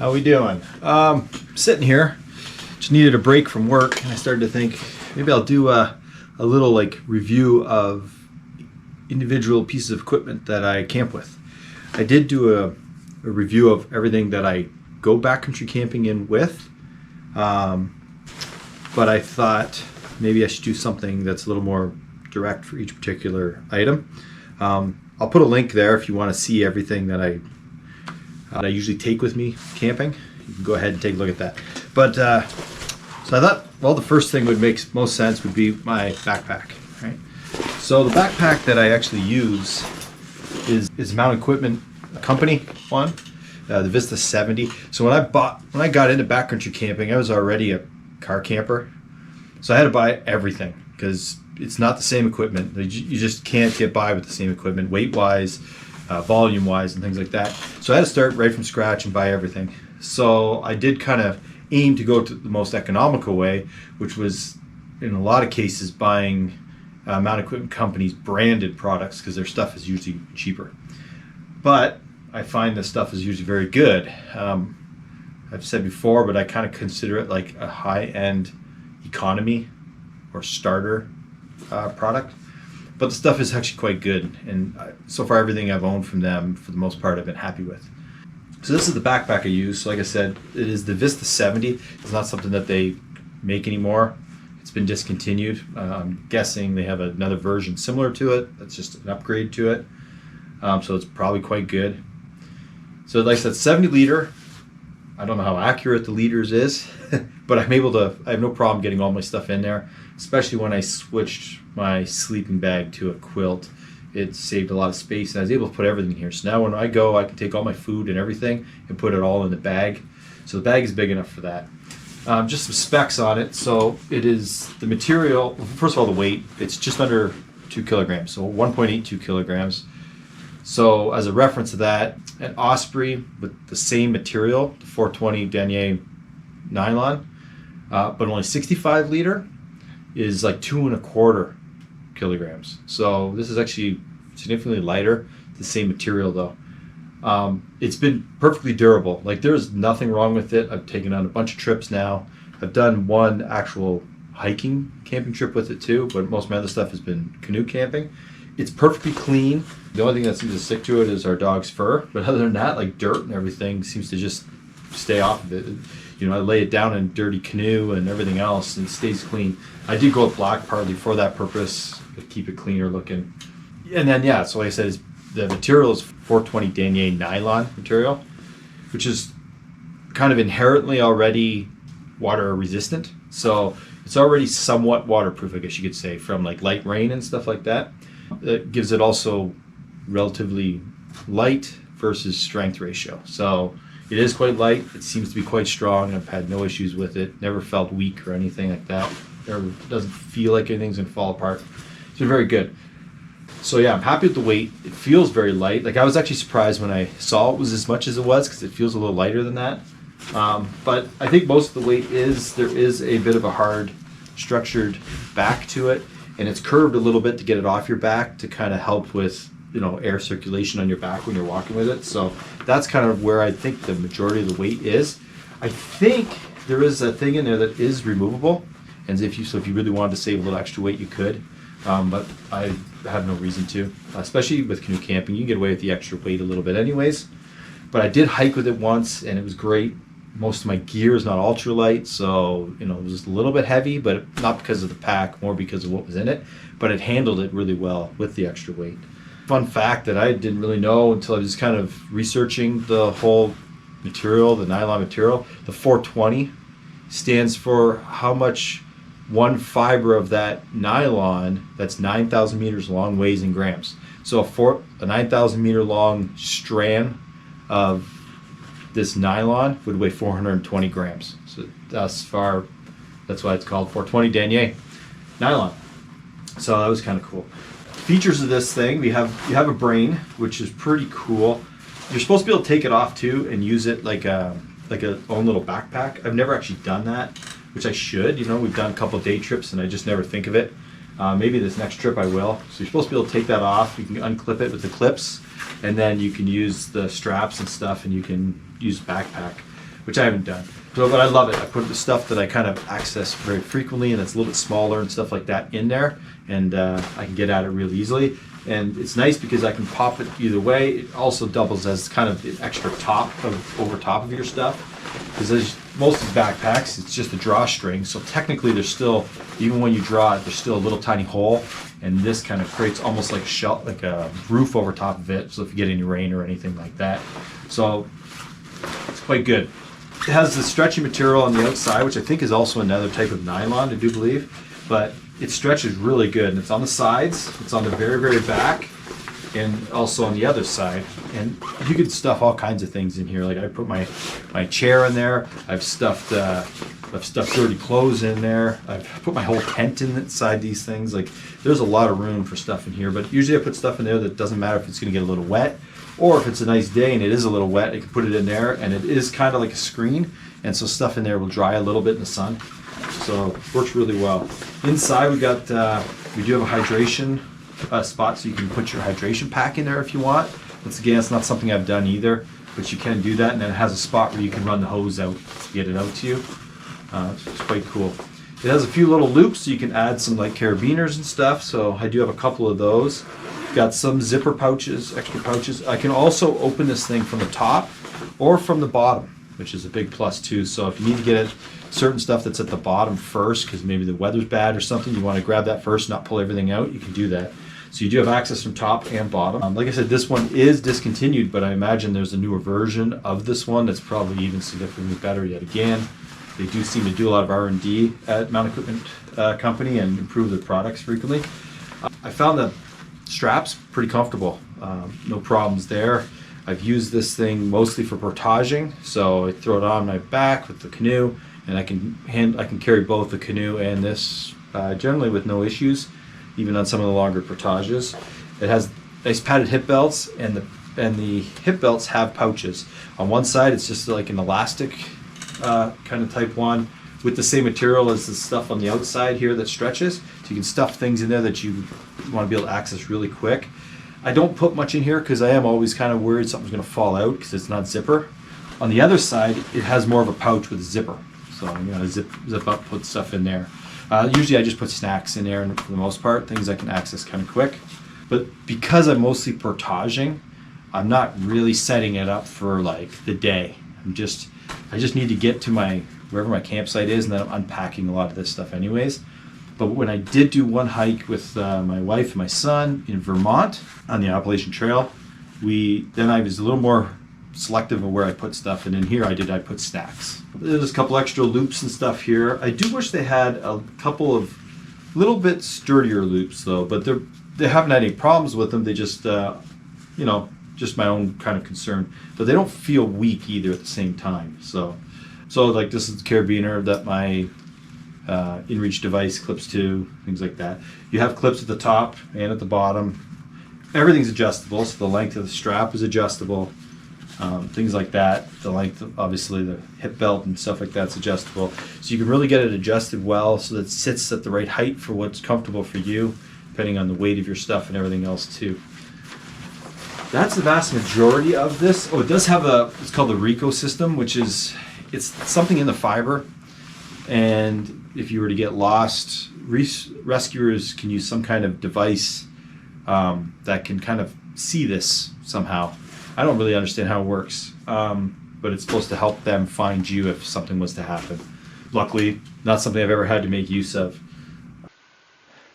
How we doing? Sitting here, just needed a break from work, and I started to think maybe I'll do a little like review of individual pieces of equipment that I camp with. I did do a review of everything that I go backcountry camping in with, but I thought maybe I should do something that's a little more direct for each particular item. I'll put a link there if you want to see everything that I usually take with me camping. You can go ahead and take a look at that. But so I thought, well, the first thing would make most sense would be my backpack, right? So the backpack that I actually use is Mountain Equipment Company one, the Vista 70. So when I got into backcountry camping, I was already a car camper, so I had to buy everything because it's not the same equipment. You just can't get by with the same equipment, weight-wise, volume-wise, and things like that. So I had to start right from scratch and buy everything. So I did kind of aim to go to the most economical way, which was, in a lot of cases, buying Mountain Equipment Company's branded products because their stuff is usually cheaper. But I find this stuff is usually very good. I've said before, but I kind of consider it like a high-end economy or starter product. But the stuff is actually quite good, and so far everything I've owned from them, for the most part, I've been happy with. So this is the backpack I use. So like I said, it is the Vista 70. It's not something that they make anymore. It's been discontinued. I'm guessing they have another version similar to it. That's just an upgrade to it. So it's probably quite good. So like I said, 70 liter. I don't know how accurate the liters is, but I have no problem getting all my stuff in there, especially when I switched my sleeping bag to a quilt. It saved a lot of space, and I was able to put everything in here. So now when I go, I can take all my food and everything and put it all in the bag. So the bag is big enough for that. Just some specs on it. So it is the material, first of all, the weight, it's just under 2 kilograms, so 1.82 kilograms. So as a reference to that, an Osprey with the same material, the 420 denier nylon, but only 65 liter, is like 2.25 kilograms. So this is actually significantly lighter, the same material though. It's been perfectly durable. Like, there's nothing wrong with it. I've taken on a bunch of trips now. I've done one actual hiking camping trip with it too, but most of my other stuff has been canoe camping. It's perfectly clean. The only thing that seems to stick to it is our dog's fur, but other than that, like, dirt and everything seems to just stay off of it. You know, I lay it down in dirty canoe and everything else, and it stays clean. I do go with black partly for that purpose, to keep it cleaner looking. And then, yeah, so like I said, the material is 420 denier nylon material, which is kind of inherently already water resistant. So it's already somewhat waterproof, I guess you could say, from like light rain and stuff like that. It gives it also relatively light versus strength ratio. So it is quite light. It seems to be quite strong. I've had no issues with it. Never felt weak or anything like that. It doesn't feel like anything's going to fall apart. It's been very good. So yeah, I'm happy with the weight. It feels very light. Like, I was actually surprised when I saw it was as much as it was, because it feels a little lighter than that. But I think most of the weight there is a bit of a hard structured back to it, and it's curved a little bit to get it off your back to kind of help with, you know, air circulation on your back when you're walking with it. So that's kind of where I think the majority of the weight is. I think there is a thing in there that is removable, and if you really wanted to save a little extra weight, you could. But I have no reason to, especially with canoe camping. You can get away with the extra weight a little bit anyways. But I did hike with it once, and it was great. Most of my gear is not ultralight, so, you know, it was just a little bit heavy, but not because of the pack, more because of what was in it. But it handled it really well with the extra weight. Fun fact that I didn't really know until I was kind of researching the whole material, the nylon material. The 420 stands for how much one fiber of that nylon that's 9,000 meters long weighs in grams. So a 9,000 meter long strand of this nylon would weigh 420 grams. So that's why it's called 420 denier nylon. So that was kind of cool. Features of this thing, you have a brain, which is pretty cool. You're supposed to be able to take it off too and use it like a own little backpack. I've never actually done that, which I should. You know, we've done a couple of day trips and I just never think of it. Maybe this next trip I will. So you're supposed to be able to take that off. You can unclip it with the clips, and then you can use the straps and stuff, and you can use a backpack. which I haven't done. So, but I love it. I put the stuff that I kind of access very frequently and it's a little bit smaller and stuff like that in there, and I can get at it real easily. And it's nice because I can pop it either way. It also doubles as kind of the extra top over top of your stuff. Because most of the backpacks, it's just a drawstring. So technically there's still, even when you draw it, there's still a little tiny hole. And this kind of creates almost like a roof over top of it. So if you get any rain or anything like that. So it's quite good. It has the stretchy material on the outside, which I think is also another type of nylon, I do believe. But it stretches really good, and it's on the sides, it's on the very, very back, and also on the other side. And you could stuff all kinds of things in here. Like I put my chair in there. I've stuffed dirty clothes in there. I've put my whole tent inside these things. Like there's a lot of room for stuff in here. But usually I put stuff in there that doesn't matter if it's going to get a little wet, or if it's a nice day and it is a little wet, I can put it in there, and it is kind of like a screen, and so stuff in there will dry a little bit in the sun. So it works really well. Inside we do have a hydration spot, so you can put your hydration pack in there if you want. Once again, it's not something I've done either, but you can do that, and then it has a spot where you can run the hose out to get it out to you. It's quite cool. It has a few little loops, so you can add some like carabiners and stuff, so I do have a couple of those. Got some zipper pouches, extra pouches. I can also open this thing from the top or from the bottom, which is a big plus too. So if you need to get certain stuff that's at the bottom first, because maybe the weather's bad or something, you want to grab that first, not pull everything out, you can do that. So you do have access from top and bottom. Like I said, this one is discontinued, but I imagine there's a newer version of this one that's probably even significantly better yet again. They do seem to do a lot of R&D at Mount Equipment Company and improve their products frequently. I found the straps pretty comfortable, no problems there. I've used this thing mostly for portaging, so I throw it on my back with the canoe, and I can carry both the canoe and this generally with no issues, even on some of the longer portages. It has nice padded hip belts, and the hip belts have pouches. On one side, it's just like an elastic kind of type one with the same material as the stuff on the outside here that stretches, so you can stuff things in there that you want to be able to access really quick. I don't put much in here because I am always kind of worried something's going to fall out because it's not zipper. On the other side, it has more of a pouch with a zipper, so I'm going to zip up, put stuff in there. Usually I just put snacks in there for the most part, things I can access kind of quick. But because I'm mostly portaging, I'm not really setting it up for like the day. I just need to get to wherever my campsite is, and then I'm unpacking a lot of this stuff anyways. But when I did do one hike with my wife and my son in Vermont on the Appalachian Trail, then I was a little more selective of where I put stuff, and in here I put snacks. There's a couple extra loops and stuff here. I do wish they had a couple of little bit sturdier loops though, but they haven't had any problems with them. They just just my own kind of concern, but they don't feel weak either at the same time. So like this is the carabiner that my in-reach device clips to, things like that. You have clips at the top and at the bottom. Everything's adjustable, so the length of the strap is adjustable. Things like that. The length of, obviously, the hip belt and stuff like that's adjustable. So you can really get it adjusted well so that it sits at the right height for what's comfortable for you, depending on the weight of your stuff and everything else too. That's the vast majority of this. Oh, it does have it's called the Recco system, which is, it's something in the fiber. And if you were to get lost, rescuers can use some kind of device that can kind of see this somehow. I don't really understand how it works, but it's supposed to help them find you if something was to happen. Luckily, not something I've ever had to make use of.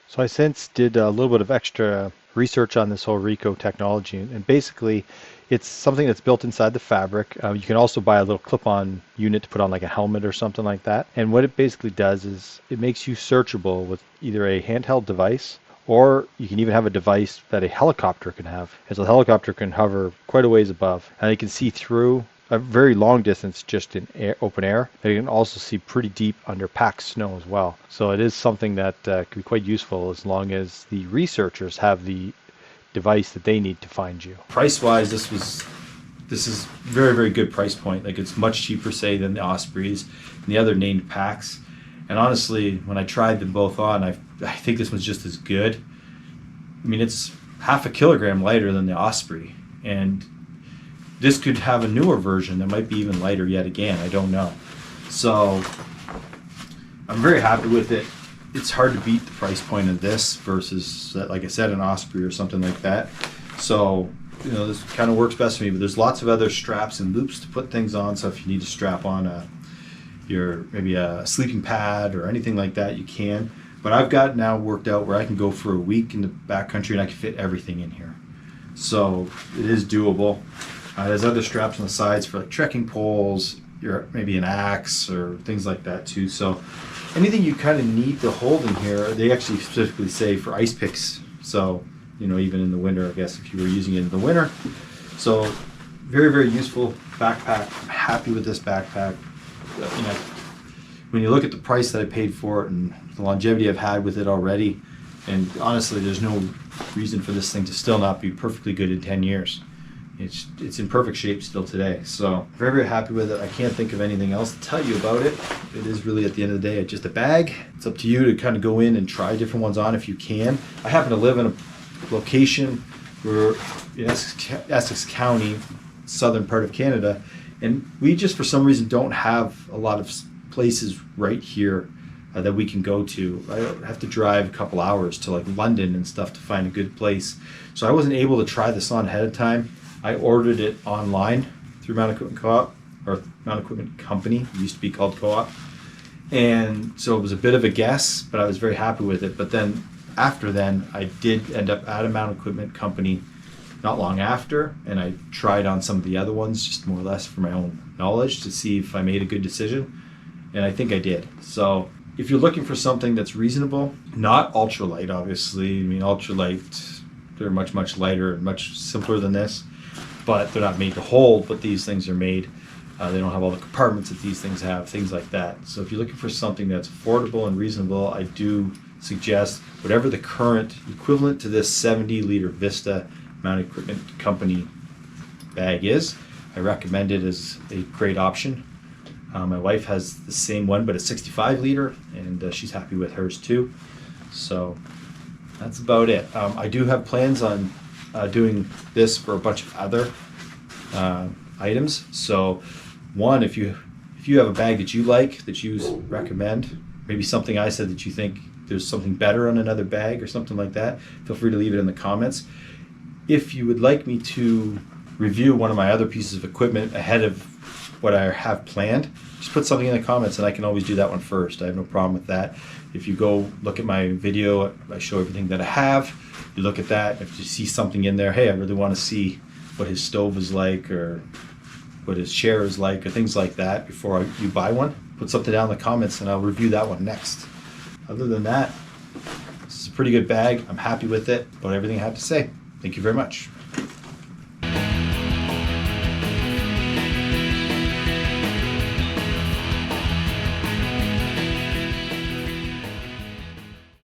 So I since did a little bit of extra research on this whole Recco technology, and basically it's something that's built inside the fabric. You can also buy a little clip-on unit to put on like a helmet or something like that, and what it basically does is it makes you searchable with either a handheld device, or you can even have a device that a helicopter can have. And so the helicopter can hover quite a ways above, and it can see through a very long distance just in open air. And you can also see pretty deep under packed snow as well. So it is something that can be quite useful as long as the researchers have the device that they need to find you. Price-wise, this is very, very good price point. Like, it's much cheaper, say, than the Ospreys and the other named packs. And honestly, when I tried them both on, I think this one's just as good. I mean, it's half a kilogram lighter than the Osprey, and this could have a newer version that might be even lighter yet again. I don't know. So I'm very happy with it. It's hard to beat the price point of this versus, like I said, an Osprey or something like that. So, you know, this kind of works best for me, but there's lots of other straps and loops to put things on. So if you need to strap on maybe a sleeping pad or anything like that, you can. But I've got now worked out where I can go for a week in the backcountry and I can fit everything in here. So it is doable. There's other straps on the sides for like trekking poles, maybe an axe or things like that too. So anything you kind of need to hold in here, they actually specifically say for ice picks. So, you know, even in the winter, I guess if you were using it in the winter. So very, very useful backpack. I'm happy with this backpack. You know, when you look at the price that I paid for it and the longevity I've had with it already, and honestly, there's no reason for this thing to still not be perfectly good in 10 years. It's in perfect shape still today. So very, very happy with it. I can't think of anything else to tell you about it. It is really, at the end of the day, just a bag. It's up to you to kind of go in and try different ones on if you can. I happen to live in a location where in Essex County, southern part of Canada, and we just for some reason don't have a lot of places right here that we can go to. I have to drive a couple hours to like London and stuff to find a good place. So I wasn't able to try this on ahead of time. I ordered it online through Mountain Equipment Co-op, or Mountain Equipment Company. It used to be called Co-op. And so it was a bit of a guess, but I was very happy with it. But then after then, I did end up at a Mountain Equipment Company not long after, and I tried on some of the other ones just more or less for my own knowledge to see if I made a good decision. And I think I did. So if you're looking for something that's reasonable, not ultralight, obviously. I mean, ultralight, they're much, much lighter and much simpler than this. But they're not made to hold, but these things are made. They don't have all the compartments that these things have, things like that. So if you're looking for something that's affordable and reasonable, I do suggest whatever the current equivalent to this 70-liter Vista Mountain Equipment Company bag is. I recommend it as a great option. My wife has the same one, but a 65-liter, and she's happy with hers too. So that's about it. I do have plans on doing this for a bunch of other items. So one, if you have a bag that you like, that you recommend, maybe something I said that you think there's something better on another bag or something like that, feel free to leave it in the comments. If you would like me to review one of my other pieces of equipment ahead of what I have planned, just put something in the comments and I can always do that one first. I have no problem with that. If you go look at my video, I show everything that I have. You look at that, if you see something in there, hey, I really want to see what his stove is like or what his chair is like or things like that before you buy one, put something down in the comments and I'll review that one next. Other than that, this is a pretty good bag. I'm happy with it, about everything I have to say. Thank you very much.